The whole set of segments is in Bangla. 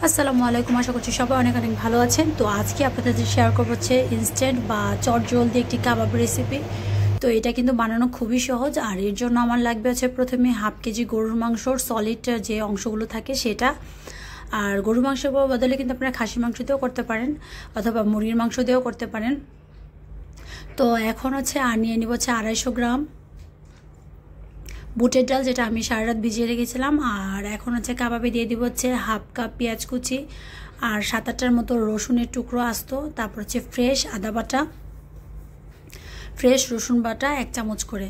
আসসালামু আলাইকুম, আশা করছি সবাই অনেক অনেক ভালো আছেন। তো আজকে আপনাদের শেয়ার করবো হচ্ছে ইনস্ট্যান্ট বা চটজলদি একটি কাবাব রেসিপি। তো এটা কিন্তু বানানো খুবই সহজ। আর এর জন্য আমার লাগবে হচ্ছে প্রথমে হাফ কেজি গরুর মাংসর সলিড যে অংশগুলো থাকে সেটা। আর গরুর মাংসের বদলে কিন্তু আপনারা খাসির মাংস দিয়েও করতে পারেন অথবা মুরগির মাংস দিয়েও করতে পারেন। তো এখন হচ্ছে আর নিয়ে নিব হচ্ছে 250 গ্রাম বুটের ডাল, যেটা আমি সারা রাত ভিজিয়ে রেখেছিলাম। আর এখন হচ্ছে কাবাবে দিয়ে দিব হচ্ছে হাফ কাপ পেঁয়াজ কুচি আর 7-8টার মতো রসুনের টুকরো আস্ত, তারপর হচ্ছে ফ্রেশ আদা বাটা, ফ্রেশ রসুন বাটা 1 চামচ করে।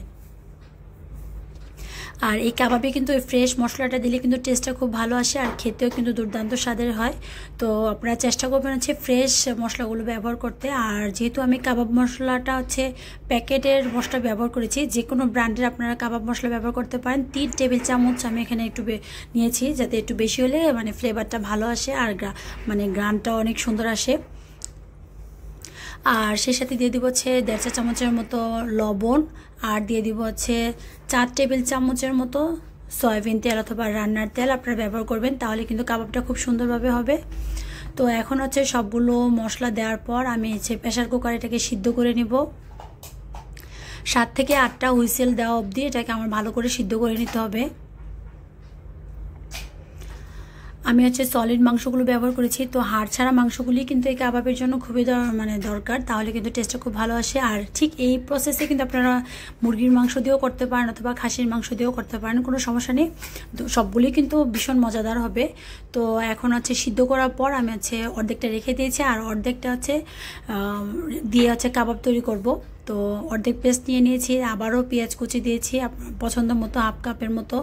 আর এই কাবাবে কিন্তু এই ফ্রেশ মশলাটা দিলে কিন্তু টেস্টটা খুব ভালো আসে আর খেতেও কিন্তু দুর্দান্ত স্বাদের হয়। তো আপনারা চেষ্টা করবেন হচ্ছে ফ্রেশ মশলাগুলো ব্যবহার করতে। আর যেহেতু আমি কাবাব মশলাটা হচ্ছে প্যাকেটের মশলা ব্যবহার করেছি, যে কোনো ব্র্যান্ডের আপনারা কাবাব মশলা ব্যবহার করতে পারেন। 3 টেবিল চামচ আমি এখানে একটু নিয়েছি, যাতে একটু বেশি হলে মানে ফ্লেভারটা ভালো আসে আর মানে গ্রানটাও অনেক সুন্দর আসে। আর সেই সাথে দিয়ে দিব হচ্ছে 1.5 চা চামচের মতো লবণ, আর দিয়ে দিব হচ্ছে 4 টেবিল চামচের মতো সয়াবিন তেল অথবা রান্নার তেল আপনারা ব্যবহার করবেন, তাহলে কিন্তু কাবাবটা খুব সুন্দরভাবে হবে। তো এখন হচ্ছে সবগুলো মশলা দেওয়ার পর আমি হচ্ছে প্রেসার কুকার এটাকে সিদ্ধ করে নিব। 7 থেকে 8টা হুইসেল দেওয়া অবধি এটাকে আমার ভালো করে সিদ্ধ করে নিতে হবে। আমি হচ্ছে সলিড মাংসগুলো ব্যবহার করেছি, তো হাড় ছাড়া মাংসগুলি কিন্তু এই কাবাবের জন্য খুবই দরকার, তাহলে কিন্তু টেস্টটা খুব ভালো আসে। আর ঠিক এই প্রসেসে কিন্তু আপনারা মুরগির মাংস দিয়েও করতে পারেন অথবা খাসির মাংস দিয়েও করতে পারেন, কোনো সমস্যা নেই। সবগুলি কিন্তু ভীষণ মজাদার হবে। তো এখন হচ্ছে সিদ্ধ করার পর আমি হচ্ছে অর্ধেকটা রেখে দিয়েছি আর অর্ধেকটা হচ্ছে দিয়ে হচ্ছে কাবাব তৈরি করব। তো অর্ধেক পেস্ট নিয়ে নিয়েছি, আবারও পেঁয়াজ কুচি দিয়েছি পছন্দ মতো হাফ কাপের মতো,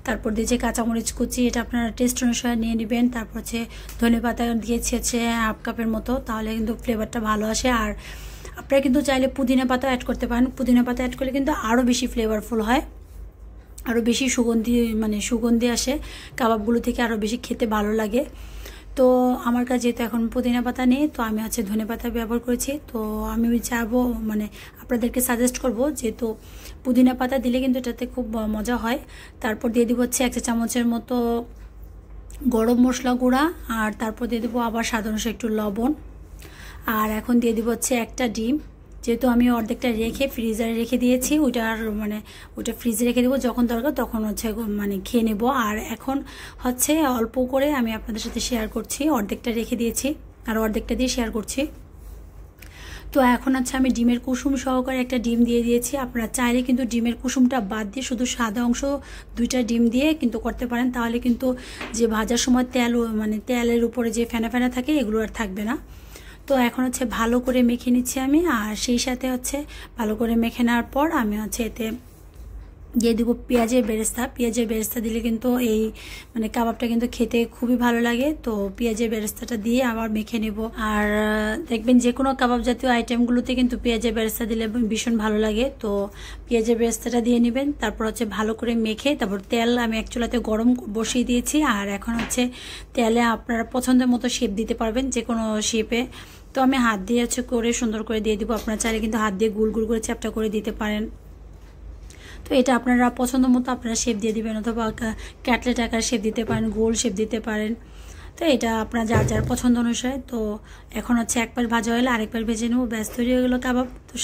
তারপর দিয়েছি কাঁচামরিচ কুচি, এটা আপনারা টেস্ট অনুসারে নিয়ে নেবেন। তারপর হচ্ছে ধনেপাতা দিয়েছি হচ্ছে হাফ কাপের মতো, তাহলে কিন্তু ফ্লেভারটা ভালো আসে। আর আপনারা কিন্তু চাইলে পুদিনা পাতা অ্যাড করতে পারেন, পুদিনা পাতা অ্যাড করলে কিন্তু আরও বেশি ফ্লেভারফুল হয়, আরও বেশি সুগন্ধি আসে কাবাবগুলো থেকে, আরও বেশি খেতে ভালো লাগে। তো আমার কাছে যেহেতু এখন পুদিনা পাতা নেই, তো আমি হচ্ছে ধনে পাতা ব্যবহার করেছি। তো আমি চাইবো মানে আপনাদেরকে সাজেস্ট করব, যেহেতু পুদিনা পাতা দিলে কিন্তু এটাতে খুব মজা হয়। তারপর দিয়ে দিব হচ্ছে 1 চা চামচের মতো গরম মশলা গুঁড়া, আর তারপর দিয়ে দেবো আবার স্বাদ অনুসারে একটু লবণ। আর এখন দিয়ে দিব হচ্ছে একটা ডিম, যেহেতু আমি অর্ধেকটা রেখে ফ্রিজারে রেখে দিয়েছি, ওইটা ফ্রিজে রেখে দেবো, যখন দরকার তখন হচ্ছে মানে খেয়ে নেব। আর এখন হচ্ছে অল্প করে আমি আপনাদের সাথে শেয়ার করছি, অর্ধেকটা রেখে দিয়েছি আর অর্ধেকটা দিয়ে শেয়ার করছি। তো এখন হচ্ছে আমি ডিমের কুসুম সহকারে একটা ডিম দিয়ে দিয়েছি। আপনারা চাইলে কিন্তু ডিমের কুসুমটা বাদ দিয়ে শুধু সাদা অংশ 2টা ডিম দিয়ে কিন্তু করতে পারেন, তাহলে কিন্তু যে ভাজার সময় তেলের উপরে যে ফেনা ফেনা থাকে এগুলো আর থাকবে না। তো এখন হচ্ছে ভালো করে মেখে নিচ্ছি আমি। আর সেই সাথে হচ্ছে ভালো করে মেখে নেওয়ার পর আমি হচ্ছে এতে দিয়ে দিব পেঁয়াজের বেরেস্তা দিলে কিন্তু এই মানে কাবাবটা কিন্তু খেতে খুবই ভালো লাগে। তো পেঁয়াজের বেরেস্তাটা দিয়ে আবার মেখে নেব। আর দেখবেন যে কোনো কাবাব জাতীয় আইটেমগুলোতে কিন্তু পেঁয়াজের বেরেস্তা দিলে ভীষণ ভালো লাগে। তো পেঁয়াজের বেরেস্তাটা দিয়ে নেবেন, তারপর হচ্ছে ভালো করে মেখে তারপর তেল আমি এক চুলাতে গরম বসিয়ে দিয়েছি। আর এখন হচ্ছে তেলে আপনারা পছন্দের মতো শেপ দিতে পারবেন, যে কোনো শেপে। তো আমি হাত দিয়ে হচ্ছে করে সুন্দর করে দিয়ে দিব, আপনারা চাইলে কিন্তু হাত দিয়ে গুল গুল করে চ্যাপটা করে দিতে পারেন। তো এটা আপনারা পছন্দ মতো আপনারা শেপ দিয়ে দিবেন, অথবা ক্যাটলেট আকার শেপ দিতে পারেন, গোল শেপ দিতে পারেন। তো এটা আপনার যার যার পছন্দ অনুসারে। তো এখন হচ্ছে এক পাশ ভাজা হলে আরেক পাশ ভেজে নেবো, ব্যাস তৈরি হয়ে গেলো কাবাব। তো